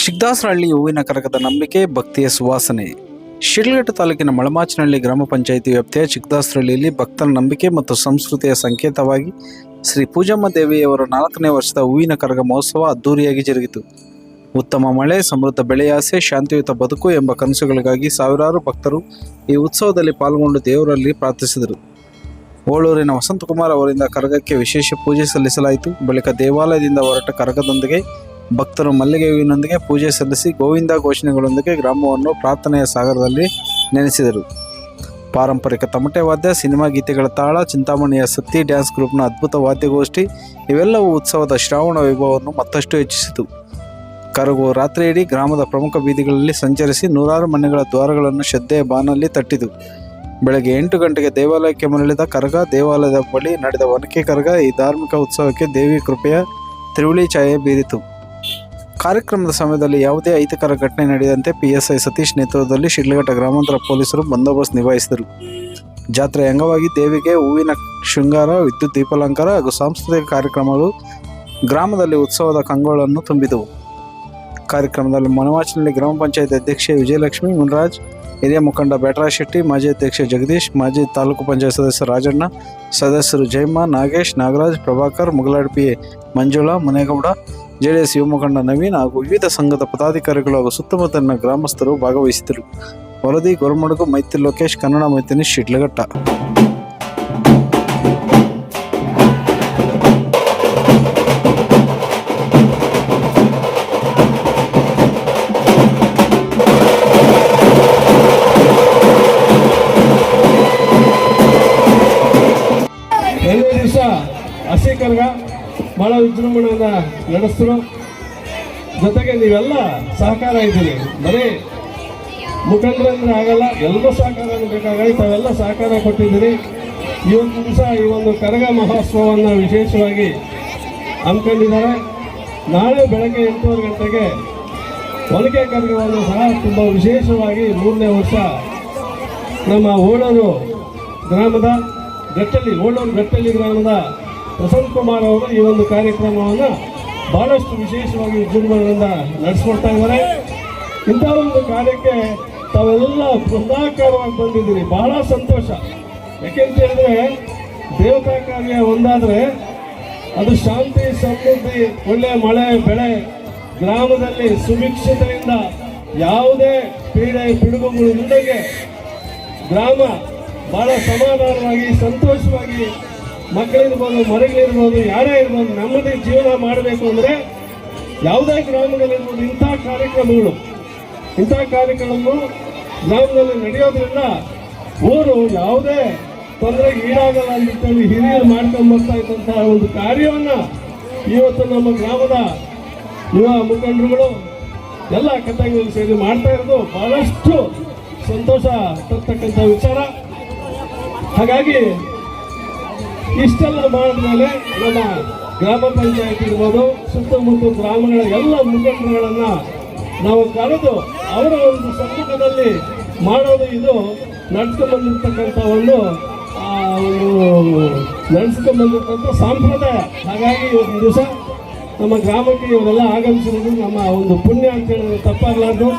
ಚಿಕ್ಕದಾಸರಹಳ್ಳಿ ಹೂವಿನ ಕರಗದ ನಂಬಿಕೆ, ಭಕ್ತಿಯ ಸುವಾಸನೆ. ಶಿಡ್ಲಘಟ್ಟ ತಾಲೂಕಿನ ಮಳಮಾಚಿನಹಳ್ಳಿ ಗ್ರಾಮ ಪಂಚಾಯಿತಿ ವ್ಯಾಪ್ತಿಯ ಚಿಕ್ಕದಾಸರಹಳ್ಳಿಯಲ್ಲಿ ಭಕ್ತರ ನಂಬಿಕೆ ಮತ್ತು ಸಂಸ್ಕೃತಿಯ ಸಂಕೇತವಾಗಿ ಶ್ರೀ ಪೂಜಮ್ಮ ದೇವಿಯವರ 4ನೇ ವರ್ಷದ ಹೂವಿನ ಕರಗ ಮಹೋತ್ಸವ ಅದ್ದೂರಿಯಾಗಿ ಜರುಗಿತು. ಉತ್ತಮ ಮಳೆ, ಸಮೃದ್ಧ ಬೆಳೆಯಾಸೆ, ಶಾಂತಿಯುತ ಬದುಕು ಎಂಬ ಕನಸುಗಳಿಗಾಗಿ ಸಾವಿರಾರು ಭಕ್ತರು ಈ ಉತ್ಸವದಲ್ಲಿ ಪಾಲ್ಗೊಂಡು ದೇವರಲ್ಲಿ ಪ್ರಾರ್ಥಿಸಿದರು. ಓಳೂರಿನ ವಸಂತಕುಮಾರ್ ಅವರಿಂದ ಕರಗಕ್ಕೆ ವಿಶೇಷ ಪೂಜೆ ಸಲ್ಲಿಸಲಾಯಿತು. ಬಳಿಕ ದೇವಾಲಯದಿಂದ ಹೊರಟ ಕರಗದೊಂದಿಗೆ ಭಕ್ತರು ಮಲ್ಲಿಗೆ ಹೂವಿನೊಂದಿಗೆ ಪೂಜೆ ಸಲ್ಲಿಸಿ ಗೋವಿಂದ ಘೋಷಣೆಗಳೊಂದಿಗೆ ಗ್ರಾಮವನ್ನು ಪ್ರಾರ್ಥನೆಯ ಸಾಗರದಲ್ಲಿ ನೆನೆಸಿದರು. ಪಾರಂಪರಿಕ ತಮಟೆ ವಾದ್ಯ, ಸಿನಿಮಾ ಗೀತೆಗಳ ತಾಳ, ಚಿಂತಾಮಣಿಯ ಸತ್ತಿ ಡ್ಯಾನ್ಸ್ ಗ್ರೂಪ್ನ ಅದ್ಭುತ ವಾದ್ಯಗೋಷ್ಠಿ ಇವೆಲ್ಲವೂ ಉತ್ಸವದ ಶ್ರಾವಣ ವೈಭವವನ್ನು ಮತ್ತಷ್ಟು ಹೆಚ್ಚಿಸಿತು. ಕರಗು ರಾತ್ರಿ ಇಡೀ ಗ್ರಾಮದ ಪ್ರಮುಖ ಬೀದಿಗಳಲ್ಲಿ ಸಂಚರಿಸಿ ನೂರಾರು ಮನೆಗಳ ದ್ವಾರಗಳನ್ನು ಶ್ರದ್ಧೆಯ ಬಾನಲ್ಲಿ ತಟ್ಟಿತು. ಬೆಳಗ್ಗೆ 8 ಗಂಟೆಗೆ ದೇವಾಲಯಕ್ಕೆ ಮರಳಿದ ಕರಗ, ದೇವಾಲಯದ ಬಳಿ ನಡೆದ ಒನಕೆ ಕರಗ ಈ ಧಾರ್ಮಿಕ ಉತ್ಸವಕ್ಕೆ ದೇವಿ ಕೃಪೆಯ ತಿರುಳಿ ಛಾಯೆ ಬೀರಿತು. ಕಾರ್ಯಕ್ರಮದ ಸಮಯದಲ್ಲಿ ಯಾವುದೇ ಅಹಿತಕರ ಘಟನೆ ನಡೆಯದಂತೆ PSI ಸತೀಶ್ ನೇತೃತ್ವದಲ್ಲಿ ಶಿಡ್ಲಘಟ್ಟ ಗ್ರಾಮಾಂತರ ಪೊಲೀಸರು ಬಂದೋಬಸ್ತ್ ನಿಭಾಯಿಸಿದರು. ಜಾತ್ರೆಯ ಅಂಗವಾಗಿ ದೇವಿಗೆ ಹೂವಿನ ಶೃಂಗಾರ, ವಿದ್ಯುತ್ ದೀಪಾಲಂಕಾರ ಹಾಗೂ ಸಾಂಸ್ಕೃತಿಕ ಕಾರ್ಯಕ್ರಮಗಳು ಗ್ರಾಮದಲ್ಲಿ ಉತ್ಸವದ ಕಂಗೊಳನ್ನು ತುಂಬಿದವು. ಕಾರ್ಯಕ್ರಮದಲ್ಲಿ ಮಳಮಾಚಿನಹಳ್ಳಿ ಗ್ರಾಮ ಪಂಚಾಯತ್ ಅಧ್ಯಕ್ಷೆ ವಿಜಯಲಕ್ಷ್ಮಿ, ಮುನ್ರಾಜ್, ಹಿರಿಯ ಮುಖಂಡ ಬ್ಯಾಟರಾಜ್ ಶೆಟ್ಟಿ, ಮಾಜಿ ಅಧ್ಯಕ್ಷ ಜಗದೀಶ್, ಮಾಜಿ ತಾಲೂಕು ಪಂಚಾಯತ್ ಸದಸ್ಯ ರಾಜಣ್ಣ, ಸದಸ್ಯರು ಜಯಮ್ಮ, ನಾಗೇಶ್, ನಾಗರಾಜ್, ಪ್ರಭಾಕರ್, ಮುಗಳಾಡ್ PA ಮಂಜುಳಾ, ಮುನೇಗೌಡ, JDS ಯುವ ಮುಖಂಡ ನವೀನ್ ಹಾಗೂ ವಿವಿಧ ಸಂಘದ ಪದಾಧಿಕಾರಿಗಳು ಹಾಗೂ ಸುತ್ತಮುತ್ತಲಿನ ಗ್ರಾಮಸ್ಥರು ಭಾಗವಹಿಸಿದರು. ವರದಿ ಗೊರಮಡುಗು, ಮೈತ್ರಿ ಲೋಕೇಶ್, ಕನ್ನಡ ಮೈತ್ರಿ, ಶಿಡ್ಲಘಟ್ಟ. ದಿವಸ ಹಸಿ ಕರಗ ಭಾಳ ವಿಜೃಂಭಣೆಯಿಂದ ನಡೆಸಿದ್ರು. ಜೊತೆಗೆ ನೀವೆಲ್ಲ ಸಹಕಾರ ಇದ್ದೀರಿ, ಬರೀ ಮುಖಂಡರಂದ್ರೆ ಆಗಲ್ಲ, ಎಲ್ಲರೂ ಸಹಕಾರ ಬೇಕಾಗಲ್ಲ. ತಾವೆಲ್ಲ ಸಹಕಾರ ಕೊಟ್ಟಿದ್ದೀರಿ. ಈ ಒಂದು ದಿವಸ ಈ ಒಂದು ಕರಗ ಮಹೋತ್ಸವವನ್ನು ವಿಶೇಷವಾಗಿ ಹಮ್ಮಿಕೊಂಡಿದ್ದಾರೆ. ನಾಳೆ ಬೆಳಗ್ಗೆ 8:30 ಗಂಟೆಗೆ ಒನಕೆ ಕರಗವನ್ನು ಸಹ ತುಂಬ ವಿಶೇಷವಾಗಿ 3ನೇ ವರ್ಷ ನಮ್ಮ ಓಳೂರು ಗ್ರಾಮದ ಗಟ್ಟಳ್ಳಿ ಗ್ರಾಮದ ವಸಂತ್ ಕುಮಾರ್ ಅವರು ಈ ಒಂದು ಕಾರ್ಯಕ್ರಮವನ್ನು ಬಹಳಷ್ಟು ವಿಶೇಷವಾಗಿ ವಿಜೃಂಭಣೆಯಿಂದ ನಡೆಸ್ಕೊಡ್ತಾ ಇದ್ದಾರೆ. ಇಂಥ ಒಂದು ಕಾರ್ಯಕ್ಕೆ ತಾವೆಲ್ಲ ಬೃಂದಾಕಾರವಾಗಿ ಬಂದಿದ್ದೀರಿ, ಬಹಳ ಸಂತೋಷ. ಯಾಕೆಂತ ಹೇಳಿದ್ರೆ ದೇವತಾ ಕಾರ್ಯ ಒಂದಾದರೆ ಅದು ಶಾಂತಿ, ಸಮೃದ್ಧಿ, ಒಳ್ಳೆಯ ಮಳೆ, ಬೆಳೆ, ಗ್ರಾಮದಲ್ಲಿ ಸುಭಿಕ್ಷತೆಯಿಂದ ಯಾವುದೇ ಪೀಡೆ ಪಿಡುಗುಗಳು ಇಲ್ಲದೆ ಗ್ರಾಮ ಭಾಳ ಸಮಾಧಾನವಾಗಿ, ಸಂತೋಷವಾಗಿ, ಮಕ್ಕಳಿರ್ಬೋದು, ಮರಿಗಳಿರ್ಬೋದು, ಯಾರೇ ಇರ್ಬೋದು, ನಮ್ಮದೇ ಜೀವನ ಮಾಡಬೇಕು ಅಂದರೆ ಯಾವುದೇ ಗ್ರಾಮದಲ್ಲಿರ್ಬೋದು ಇಂಥ ಕಾರ್ಯಕ್ರಮಗಳು ಗ್ರಾಮದಲ್ಲಿ ನಡೆಯೋದ್ರಿಂದ ಊರು ಯಾವುದೇ ತೊಂದರೆಗೆ ಈಡಾಗಲ್ಲ ಅಂತೇಳಿ ಹಿರಿಯರು ಮಾಡ್ಕೊಂಡ್ಬರ್ತಾ ಇದ್ದಂತಹ ಒಂದು ಕಾರ್ಯವನ್ನು ಇವತ್ತು ನಮ್ಮ ಗ್ರಾಮದ ಯುವ ಮುಖಂಡರುಗಳು ಎಲ್ಲ ಕಥೆಗಳು ಸೇರಿ ಮಾಡ್ತಾ ಇರೋದು ಬಹಳಷ್ಟು ಸಂತೋಷ ತರ್ತಕ್ಕಂಥ ವಿಚಾರ. ಹಾಗಾಗಿ ಇಷ್ಟೆಲ್ಲ ಮಾಡಿದ್ಮೇಲೆ ನಮ್ಮ ಗ್ರಾಮ ಪಂಚಾಯತ್ ಇರ್ಬೋದು, ಸುತ್ತಮುತ್ತ ಗ್ರಾಮಗಳ ಎಲ್ಲ ಮುಖಂಡರುಗಳನ್ನು ನಾವು ಕರೆದು ಅವರ ಒಂದು ಸಮ್ಮುಖದಲ್ಲಿ ಮಾಡೋದು ಇದು ನಡೆಸ್ಕೊಂಡ್ಬಂದಿರ್ತಕ್ಕಂಥ ಸಂಪ್ರದಾಯ. ಹಾಗಾಗಿ ಇವತ್ತು ದಿವಸ ನಮ್ಮ ಗ್ರಾಮಕ್ಕೆ ಇವರೆಲ್ಲ ಆಗಮಿಸಿರೋದು ನಮ್ಮ ಒಂದು ಪುಣ್ಯ ಅಂತ ಹೇಳಿದ್ರೆ ತಪ್ಪಾಗಲಾರ್ದು.